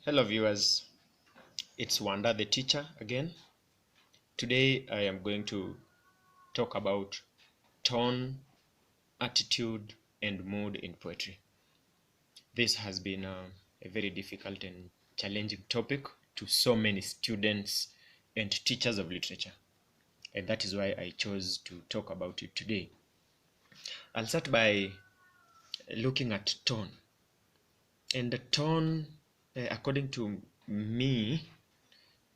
Hello viewers, it's Wanda the teacher again. Today I am going to talk about tone, attitude and mood in poetry. This has been a very difficult and challenging topic to so many students and teachers of literature, and that is why I chose to talk about it today. I'll start by looking at tone. And the tone, according to me,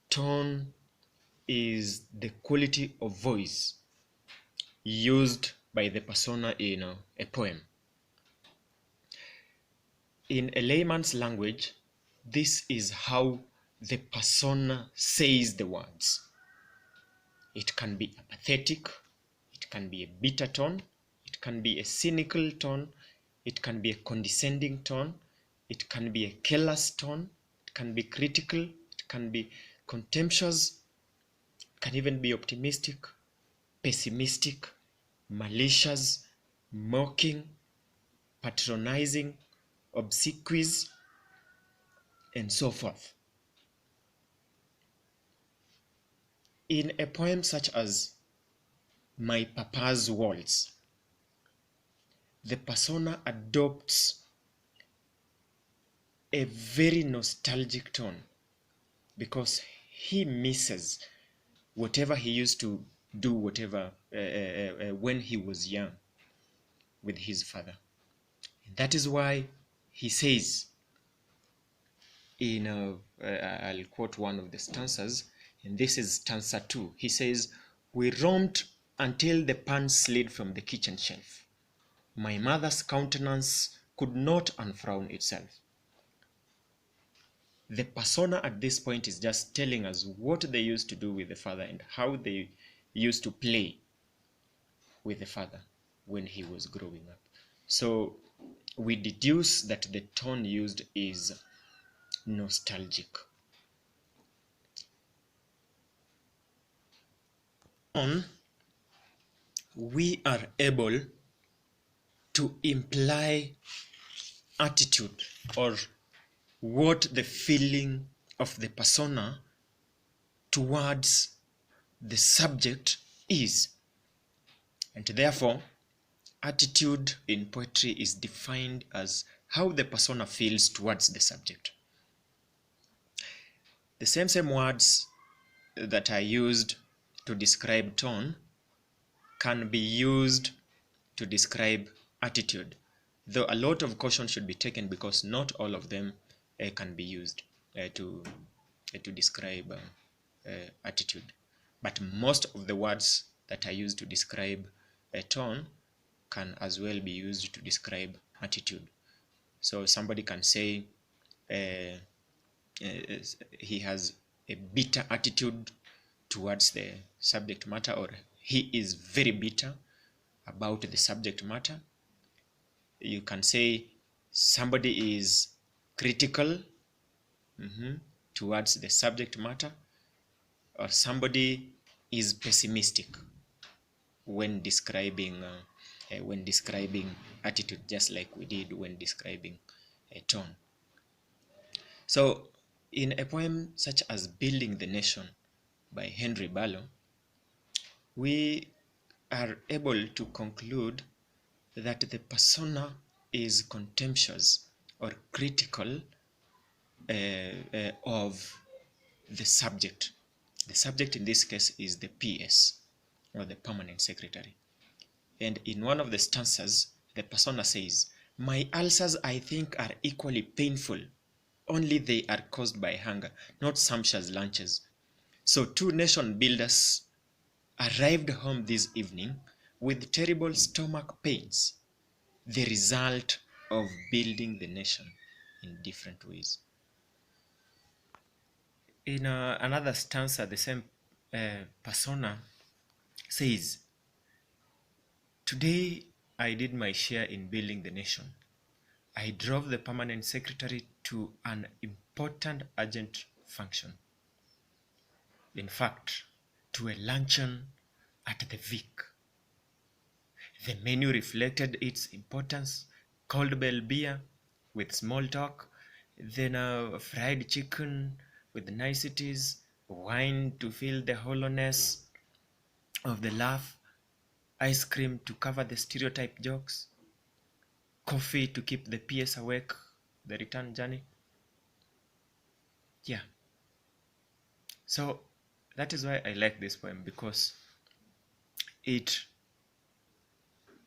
tone is the quality of voice used by the persona in a poem. In a layman's language, this is how the persona says the words. It can be apathetic, it can be a bitter tone, it can be a cynical tone, it can be a condescending tone, it can be a careless tone, it can be critical, it can be contemptuous, it can even be optimistic, pessimistic, malicious, mocking, patronizing, obsequious, and so forth. In a poem such as My Papa's Waltz, the persona adopts a very nostalgic tone because he misses whatever he used to do, when he was young with his father. And that is why he says, I'll quote one of the stanzas, and this is stanza 2. He says, "We roamed until the pan slid from the kitchen shelf. My mother's countenance could not unfrown itself." The persona at this point is just telling us what they used to do with the father and how they used to play with the father when he was growing up. So we deduce that the tone used is nostalgic. On, we are able to imply attitude or what the feeling of the persona towards the subject is. And therefore, attitude in poetry is defined as how the persona feels towards the subject. The same words that I used to describe tone can be used to describe attitude, though a lot of caution should be taken because not all of them can be used to describe attitude. But most of the words that I use to describe a tone can as well be used to describe attitude. So somebody can say he has a bitter attitude towards the subject matter, or he is very bitter about the subject matter. You can say somebody is critical towards the subject matter, or somebody is pessimistic when describing attitude, just like we did when describing a tone. So in a poem such as Building the Nation by Henry Barlow, we are able to conclude that the persona is contemptuous or critical of the subject. The subject in this case is the PS, or the permanent secretary. And in one of the stanzas, the persona says, "My ulcers, I think, are equally painful, only they are caused by hunger, not sumptuous lunches. So 2 nation builders arrived home this evening with terrible stomach pains, the result of building the nation in different ways." In another stanza, the same persona says, "Today I did my share in building the nation. I drove the permanent secretary to an important urgent function. In fact, to a luncheon at the Vic. The menu reflected its importance: cold bell beer with small talk, then fried chicken with niceties, wine to fill the hollowness of the laugh, ice cream to cover the stereotype jokes, coffee to keep the PS awake, the return journey. Yeah. So that is why I like this poem, because it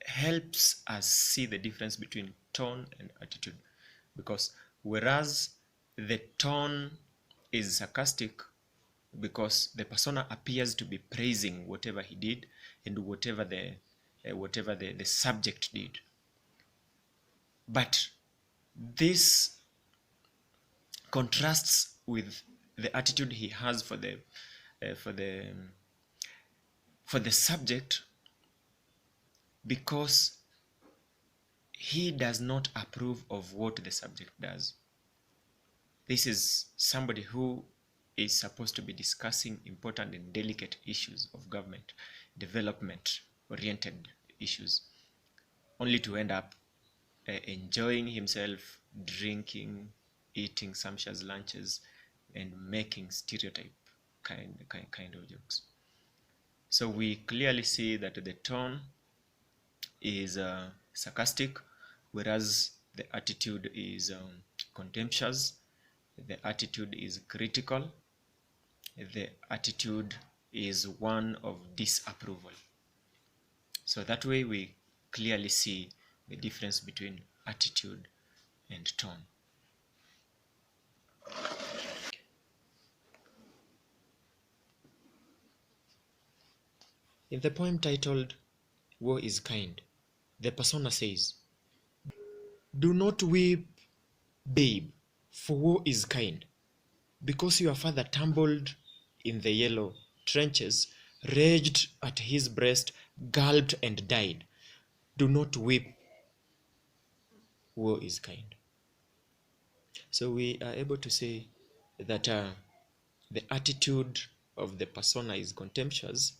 helps us see the difference between tone and attitude. Because whereas the tone is sarcastic because the persona appears to be praising whatever he did and whatever the subject did, but this contrasts with the attitude he has for the uh, for the for the subject, because he does not approve of what the subject does. This is somebody who is supposed to be discussing important and delicate issues of government, development oriented issues, only to end up enjoying himself, drinking, eating sumptuous lunches, and making stereotype kind of jokes. So we clearly see that the tone is sarcastic, whereas the attitude is contemptuous, the attitude is critical, the attitude is one of disapproval. So that way we clearly see the difference between attitude and tone. In the poem titled War is Kind, the persona says, "Do not weep, babe, for war is kind. Because your father tumbled in the yellow trenches, raged at his breast, gulped and died. Do not weep, war is kind." So we are able to say that the attitude of the persona is contemptuous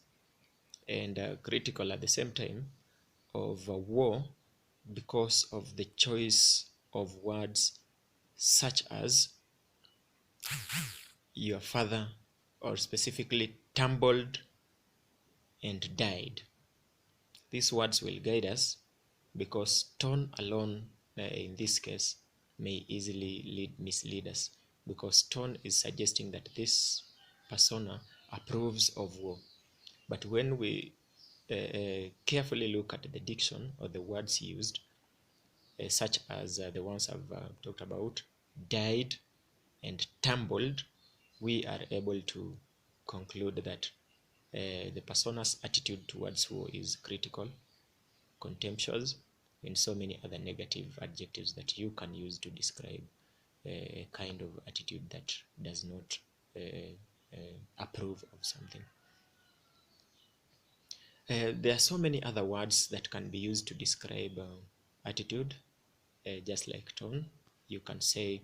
and critical at the same time of war, because of the choice of words such as your father, or specifically tumbled and died. These words will guide us, because tone alone in this case may easily mislead us, because tone is suggesting that this persona approves of war. But when we carefully look at the diction or the words used, such as the ones I've talked about, died and tumbled, we are able to conclude that the persona's attitude towards war is critical, contemptuous, and so many other negative adjectives that you can use to describe a kind of attitude that does not approve of something. There are so many other words that can be used to describe attitude, just like tone. You can say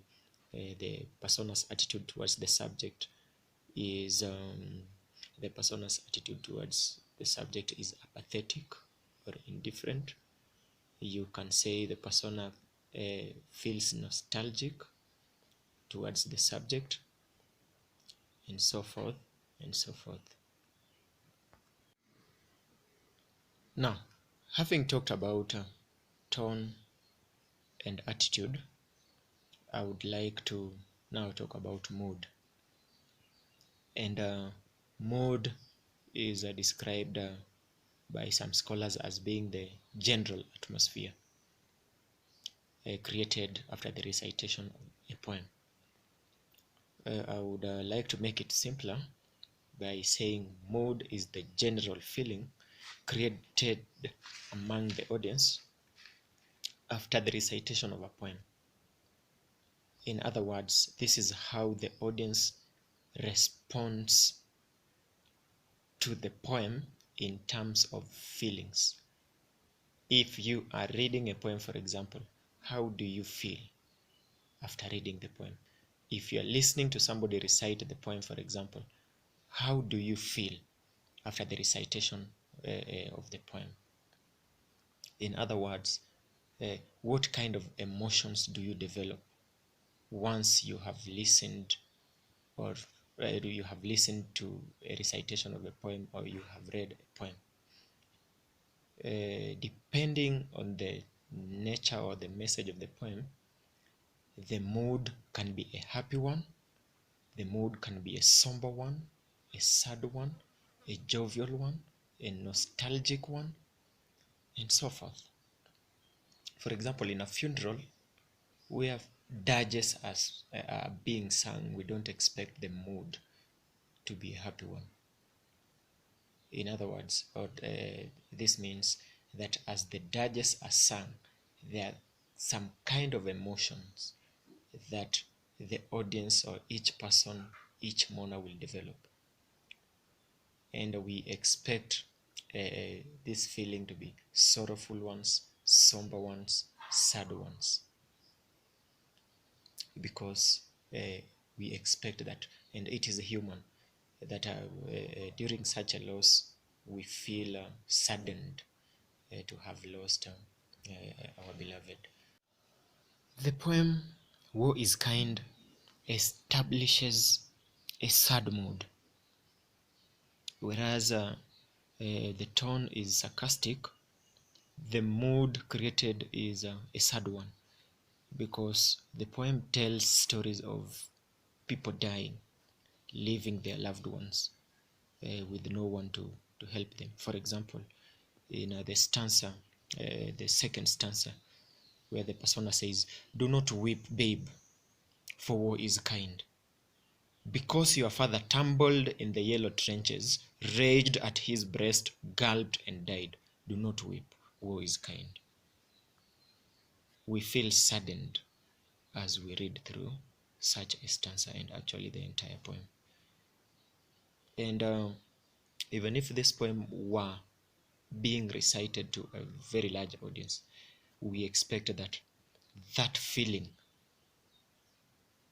the persona's attitude towards the subject is apathetic or indifferent. You can say the persona feels nostalgic towards the subject, and so forth and so forth. Now, having talked about tone and attitude, I would like to now talk about mood. And mood is described by some scholars as being the general atmosphere created after the recitation of a poem. I would like to make it simpler by saying mood is the general feeling created among the audience after the recitation of a poem. In other words, this is how the audience responds to the poem in terms of feelings. If you are reading a poem, for example, how do you feel after reading the poem? If you're listening to somebody recite the poem, for example, how do you feel after the recitation of the poem? In other words, what kind of emotions do you develop once you have listened, or you have listened to a recitation of a poem, or you have read a poem. Depending on the nature or the message of the poem, the mood can be a happy one, the mood can be a somber one, a sad one, a jovial one, a nostalgic one, and so forth. For example, in a funeral, where dirges are being sung, we don't expect the mood to be a happy one. In other words, this means that as the dirges are sung, there are some kind of emotions that the audience or each person, each mourner will develop. And we expect this feeling to be sorrowful ones, somber ones, sad ones, because we expect that, and it is human, that during such a loss we feel saddened to have lost our beloved. The poem War is Kind establishes a sad mood, whereas the tone is sarcastic. The mood created is a sad one, because the poem tells stories of people dying, leaving their loved ones with no one to help them. For example, in the stanza, the second stanza, where the persona says, "Do not weep, babe, for war is kind. Because your father tumbled in the yellow trenches, raged at his breast, gulped and died. Do not weep, war is kind." We feel saddened as we read through such a stanza, and actually the entire poem. And even if this poem were being recited to a very large audience, we expect that that feeling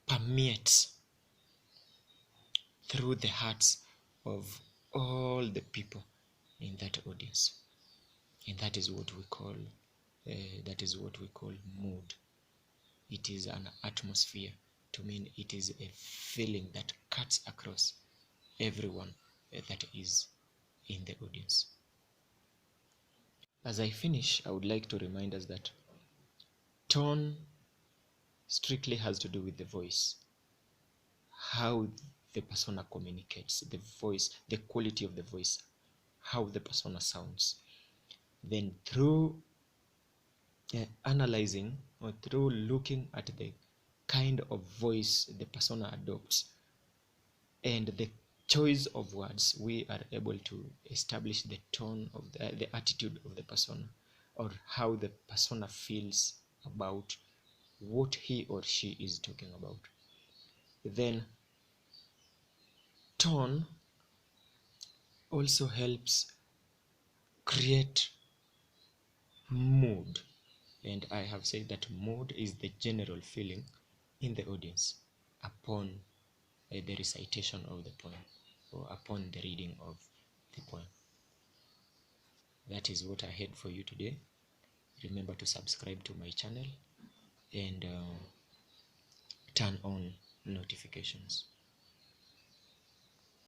permeates through the hearts of all the people in that audience, and that is what we call mood. It is an atmosphere. To me, it is a feeling that cuts across everyone that is in the audience. As I finish, I would like to remind us that tone strictly has to do with the voice, how the persona communicates, the voice, the quality of the voice, how the persona sounds. Then through analyzing, or through looking at the kind of voice the persona adopts and the choice of words, we are able to establish the tone of the attitude of the persona, or how the persona feels about what he or she is talking about. Then tone also helps create mood, and I have said that mood is the general feeling in the audience upon the recitation of the poem, or upon the reading of the poem. That is what I had for you today. Remember to subscribe to my channel and turn on notifications.